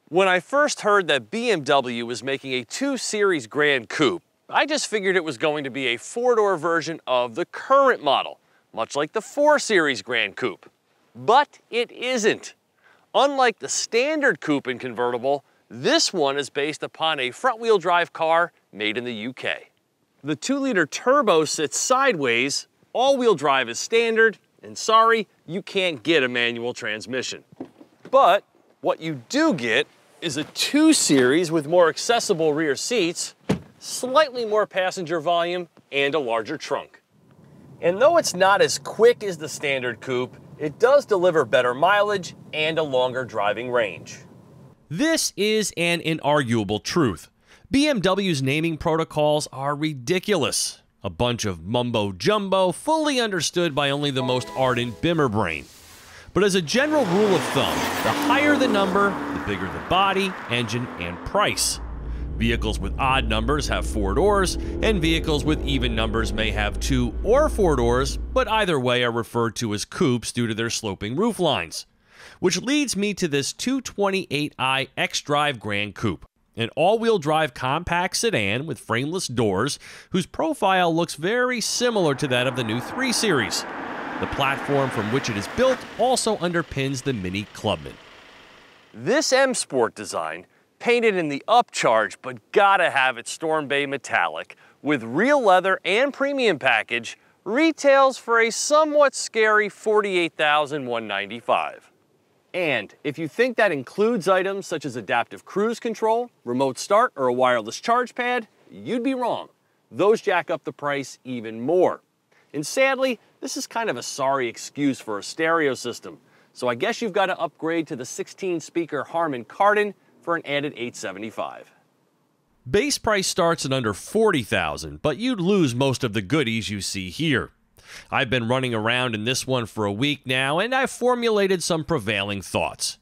When I first heard that BMW was making a 2 Series Gran Coupe, I just figured it was going to be a 4-door version of the current model, much like the 4 Series Gran Coupe. But it isn't. Unlike the standard coupe and convertible, this one is based upon a front-wheel drive car made in the UK. The 2-liter turbo sits sideways, all-wheel drive is standard, and sorry, you can't get a manual transmission. But what you do get is a 2 Series with more accessible rear seats, slightly more passenger volume, and a larger trunk. And though it's not as quick as the standard coupe, it does deliver better mileage and a longer driving range. This is an inarguable truth. BMW's naming protocols are ridiculous. A bunch of mumbo-jumbo, fully understood by only the most ardent Bimmer brain. But as a general rule of thumb, the higher the number, the bigger the body, engine, and price. Vehicles with odd numbers have 4 doors, and vehicles with even numbers may have 2 or 4 doors, but either way are referred to as coupes due to their sloping roof lines. Which leads me to this 228i xDrive Gran Coupe, an all-wheel drive compact sedan with frameless doors whose profile looks very similar to that of the new 3 Series. The platform from which it is built also underpins the Mini Clubman. This M Sport design, painted in the upcharge but gotta have it Storm Bay metallic, with real leather and premium package, retails for a somewhat scary $48,195. And if you think that includes items such as adaptive cruise control, remote start, or a wireless charge pad, you'd be wrong. Those jack up the price even more. And sadly, this is kind of a sorry excuse for a stereo system, so I guess you've got to upgrade to the 16-speaker Harman Kardon for an added $875. Base price starts at under $40,000, but you'd lose most of the goodies you see here. I've been running around in this one for a week now, and I've formulated some prevailing thoughts.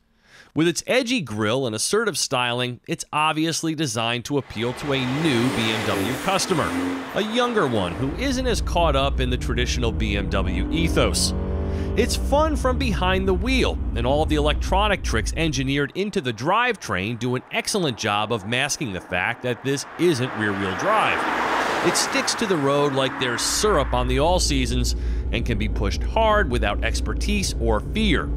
With its edgy grille and assertive styling, it's obviously designed to appeal to a new BMW customer, a younger one who isn't as caught up in the traditional BMW ethos. It's fun from behind the wheel, and all of the electronic tricks engineered into the drivetrain do an excellent job of masking the fact that this isn't rear-wheel drive. It sticks to the road like there's syrup on the all-seasons and can be pushed hard without expertise or fear.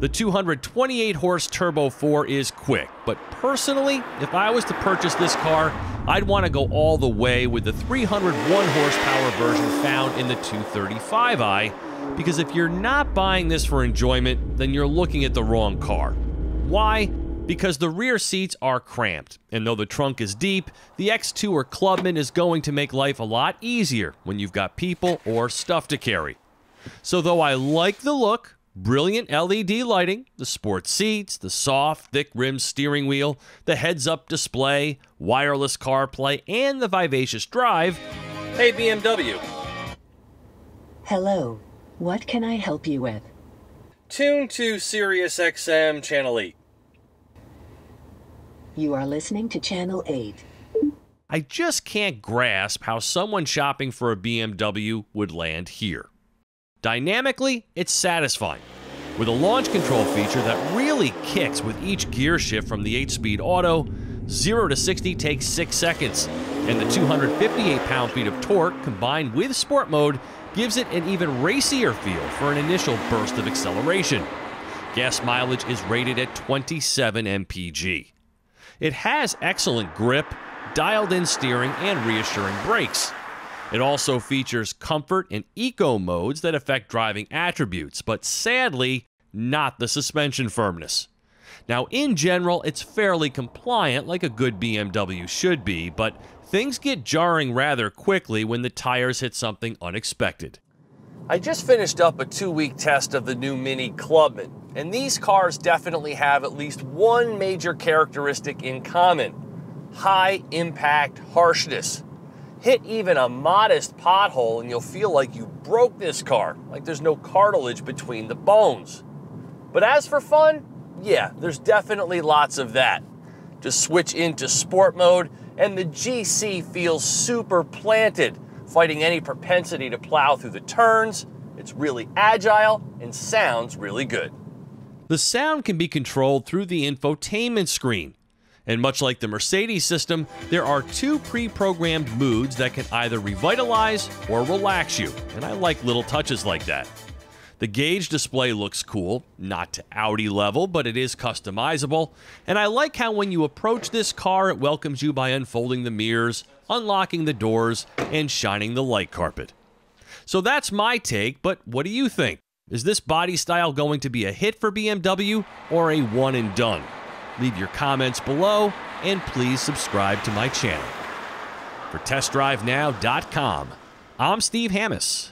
The 228-horse Turbo 4 is quick, but personally, if I was to purchase this car, I'd want to go all the way with the 301-horsepower version found in the 235i, because if you're not buying this for enjoyment, then you're looking at the wrong car. Why? Because the rear seats are cramped, and though the trunk is deep, the X2 or Clubman is going to make life a lot easier when you've got people or stuff to carry. So though I like the look, brilliant LED lighting, the sport seats, the soft, thick-rimmed steering wheel, the heads-up display, wireless CarPlay, and the vivacious drive, hey BMW. Hello, what can I help you with? Tune to Sirius XM Channel 8. You are listening to Channel 8. I just can't grasp how someone shopping for a BMW would land here. Dynamically, it's satisfying, with a launch control feature that really kicks with each gear shift from the 8-speed auto. 0 to 60 takes 6 seconds, and the 258 pound-feet of torque combined with sport mode gives it an even racier feel for an initial burst of acceleration. Gas mileage is rated at 27 mpg. It has excellent grip, dialed-in steering, and reassuring brakes. It also features comfort and eco modes that affect driving attributes, but sadly, not the suspension firmness. Now, in general, it's fairly compliant like a good BMW should be, but things get jarring rather quickly when the tires hit something unexpected. I just finished up a 2-week test of the new Mini Clubman, and these cars definitely have at least one major characteristic in common: high impact harshness. Hit even a modest pothole and you'll feel like you broke this car, like there's no cartilage between the bones. But as for fun, yeah, there's definitely lots of that. Just switch into sport mode and the GC feels super planted, fighting any propensity to plow through the turns. It's really agile and sounds really good. The sound can be controlled through the infotainment screen. And much like the Mercedes system, there are 2 pre-programmed moods that can either revitalize or relax you, and I like little touches like that. The gauge display looks cool, not to Audi level, but it is customizable, and I like how when you approach this car, it welcomes you by unfolding the mirrors, unlocking the doors, and shining the light carpet. So that's my take, but what do you think? Is this body style going to be a hit for BMW or a one and done? Leave your comments below, and please subscribe to my channel. For TestDriveNow.com, I'm Steve Hammis.